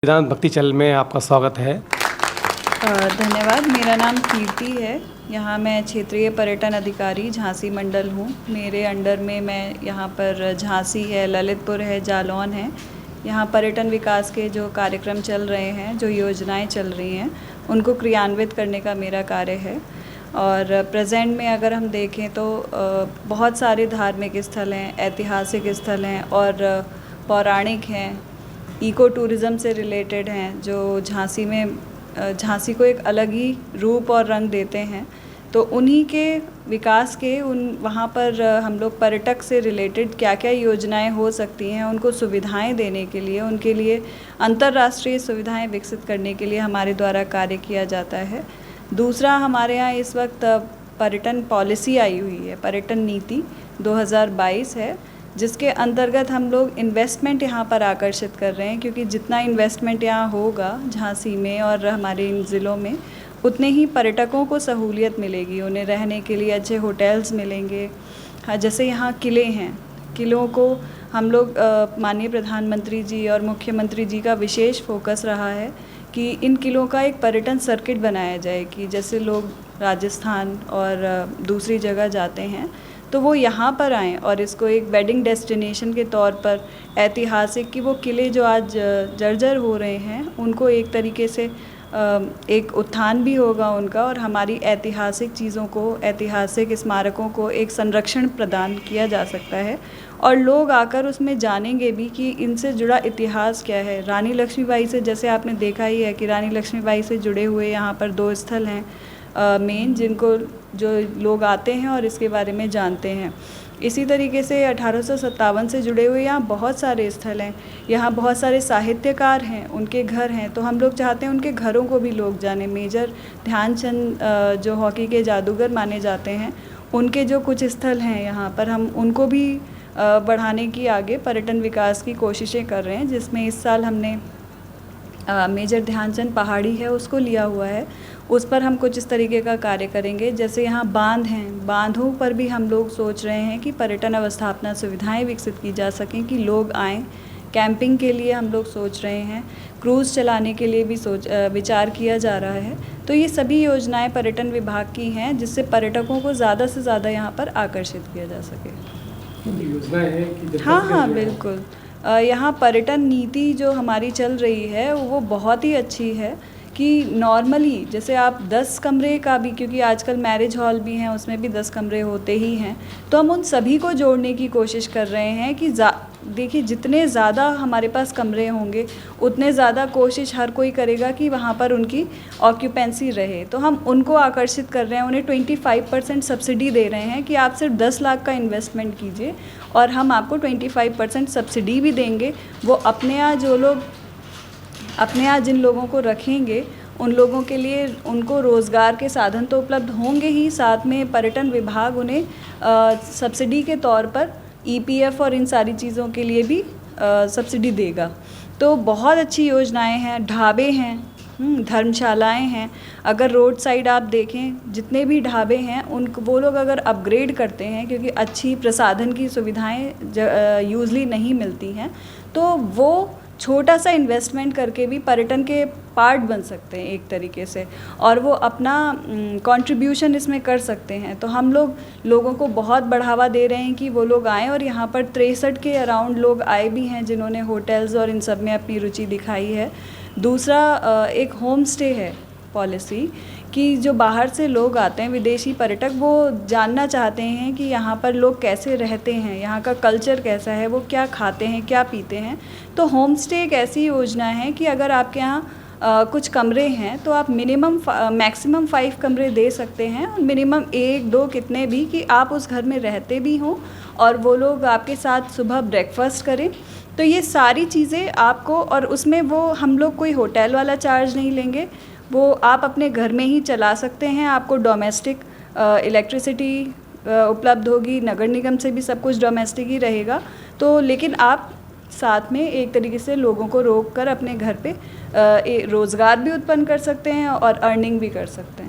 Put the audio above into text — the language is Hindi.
वेदांत भक्ति चैनल में आपका स्वागत है। धन्यवाद। मेरा नाम कीर्ति है। यहाँ मैं क्षेत्रीय पर्यटन अधिकारी झांसी मंडल हूँ। मेरे अंडर में मैं यहाँ पर झांसी है, ललितपुर है, जालौन है। यहाँ पर्यटन विकास के जो कार्यक्रम चल रहे हैं, जो योजनाएं चल रही हैं, उनको क्रियान्वित करने का मेरा कार्य है। और प्रेजेंट में अगर हम देखें तो बहुत सारे धार्मिक स्थल हैं, ऐतिहासिक स्थल हैं और पौराणिक हैं, इको टूरिज़्म से रिलेटेड हैं, जो झांसी को एक अलग ही रूप और रंग देते हैं। तो उन्हीं के विकास के वहाँ पर हम लोग पर्यटक से रिलेटेड क्या क्या योजनाएं हो सकती हैं, उनको सुविधाएं देने के लिए, उनके लिए अंतर्राष्ट्रीय सुविधाएं विकसित करने के लिए हमारे द्वारा कार्य किया जाता है। दूसरा, हमारे यहाँ इस वक्त पर्यटन पॉलिसी आई हुई है, पर्यटन नीति 2022 है, जिसके अंतर्गत हम लोग इन्वेस्टमेंट यहाँ पर आकर्षित कर रहे हैं, क्योंकि जितना इन्वेस्टमेंट यहाँ होगा झांसी में और हमारे इन ज़िलों में, उतने ही पर्यटकों को सहूलियत मिलेगी। उन्हें रहने के लिए अच्छे होटल्स मिलेंगे। जैसे यहाँ किले हैं, किलों को हम लोग माननीय प्रधानमंत्री जी और मुख्यमंत्री जी का विशेष फोकस रहा है कि इन किलों का एक पर्यटन सर्किट बनाया जाए, कि जैसे लोग राजस्थान और दूसरी जगह जाते हैं तो वो यहाँ पर आएँ और इसको एक वेडिंग डेस्टिनेशन के तौर पर ऐतिहासिक, कि वो किले जो आज जर्जर हो रहे हैं उनको एक तरीके से एक उत्थान भी होगा उनका, और हमारी ऐतिहासिक चीज़ों को, ऐतिहासिक स्मारकों को एक संरक्षण प्रदान किया जा सकता है। और लोग आकर उसमें जानेंगे भी कि इनसे जुड़ा इतिहास क्या है। रानी लक्ष्मीबाई से, जैसे आपने देखा ही है कि रानी लक्ष्मीबाई से जुड़े हुए यहाँ पर 2 स्थल हैं मेन, जिनको जो लोग आते हैं और इसके बारे में जानते हैं। इसी तरीके से 1857 से जुड़े हुए यहाँ बहुत सारे स्थल हैं। यहाँ बहुत सारे साहित्यकार हैं, उनके घर हैं, तो हम लोग चाहते हैं उनके घरों को भी लोग जाने। मेजर ध्यानचंद जो हॉकी के जादूगर माने जाते हैं, उनके जो कुछ स्थल हैं यहाँ पर, हम उनको भी बढ़ाने की आगे पर्यटन विकास की कोशिशें कर रहे हैं, जिसमें इस साल हमने मेजर ध्यानचंद पहाड़ी है उसको लिया हुआ है। उस पर हम कुछ इस तरीके का कार्य करेंगे। जैसे यहाँ बांध हैं, बांधों पर भी हम लोग सोच रहे हैं कि पर्यटन अवस्थापना सुविधाएं विकसित की जा सकें, कि लोग आएँ। कैंपिंग के लिए हम लोग सोच रहे हैं, क्रूज़ चलाने के लिए भी विचार किया जा रहा है। तो ये सभी योजनाएं पर्यटन विभाग की हैं, जिससे पर्यटकों को ज़्यादा से ज़्यादा यहाँ पर आकर्षित किया जा सके। योजनाएं हैं कि हाँ, बिल्कुल। यहाँ पर्यटन नीति जो हमारी चल रही है वो बहुत ही अच्छी है, कि नॉर्मली जैसे आप 10 कमरे का भी, क्योंकि आजकल मैरिज हॉल भी हैं, उसमें भी 10 कमरे होते ही हैं, तो हम उन सभी को जोड़ने की कोशिश कर रहे हैं कि देखिए, जितने ज़्यादा हमारे पास कमरे होंगे उतने ज़्यादा कोशिश हर कोई करेगा कि वहाँ पर उनकी ऑक्यूपेंसी रहे। तो हम उनको आकर्षित कर रहे हैं, उन्हें 25% सब्सिडी दे रहे हैं कि आप सिर्फ 10 लाख का इन्वेस्टमेंट कीजिए और हम आपको 25% सब्सिडी भी देंगे। वो अपने यहाँ जिन लोगों को रखेंगे, उन लोगों के लिए उनको रोज़गार के साधन तो उपलब्ध होंगे ही, साथ में पर्यटन विभाग उन्हें सब्सिडी के तौर पर EPF और इन सारी चीज़ों के लिए भी सब्सिडी देगा। तो बहुत अच्छी योजनाएं हैं। ढाबे हैं, धर्मशालाएं हैं। अगर रोड साइड आप देखें, जितने भी ढाबे हैं वो लोग अगर अपग्रेड करते हैं, क्योंकि अच्छी प्रसाधन की सुविधाएं यूजली नहीं मिलती हैं, तो वो छोटा सा इन्वेस्टमेंट करके भी पर्यटन के पार्ट बन सकते हैं एक तरीके से, और वो अपना कंट्रीब्यूशन इसमें कर सकते हैं। तो हम लोगों को बहुत बढ़ावा दे रहे हैं कि वो लोग आएँ, और यहाँ पर 63 के अराउंड लोग आए भी हैं जिन्होंने होटल्स और इन सब में अपनी रुचि दिखाई है। दूसरा, एक होम स्टे है पॉलिसी, कि जो बाहर से लोग आते हैं, विदेशी पर्यटक, वो जानना चाहते हैं कि यहाँ पर लोग कैसे रहते हैं, यहाँ का कल्चर कैसा है, वो क्या खाते हैं, क्या पीते हैं। तो होम स्टे एक ऐसी योजना है कि अगर आपके यहाँ कुछ कमरे हैं तो आप मैक्सिमम 5 कमरे दे सकते हैं, और मिनिमम 1-2 कितने भी, कि आप उस घर में रहते भी हों और वो लोग आपके साथ सुबह ब्रेकफास्ट करें। तो ये सारी चीज़ें आपको, और उसमें वो हम लोग कोई होटल वाला चार्ज नहीं लेंगे, वो आप अपने घर में ही चला सकते हैं। आपको डोमेस्टिक इलेक्ट्रिसिटी उपलब्ध होगी, नगर निगम से भी सब कुछ डोमेस्टिक ही रहेगा। तो लेकिन आप साथ में एक तरीके से लोगों को रोक कर अपने घर पे रोज़गार भी उत्पन्न कर सकते हैं और अर्निंग भी कर सकते हैं।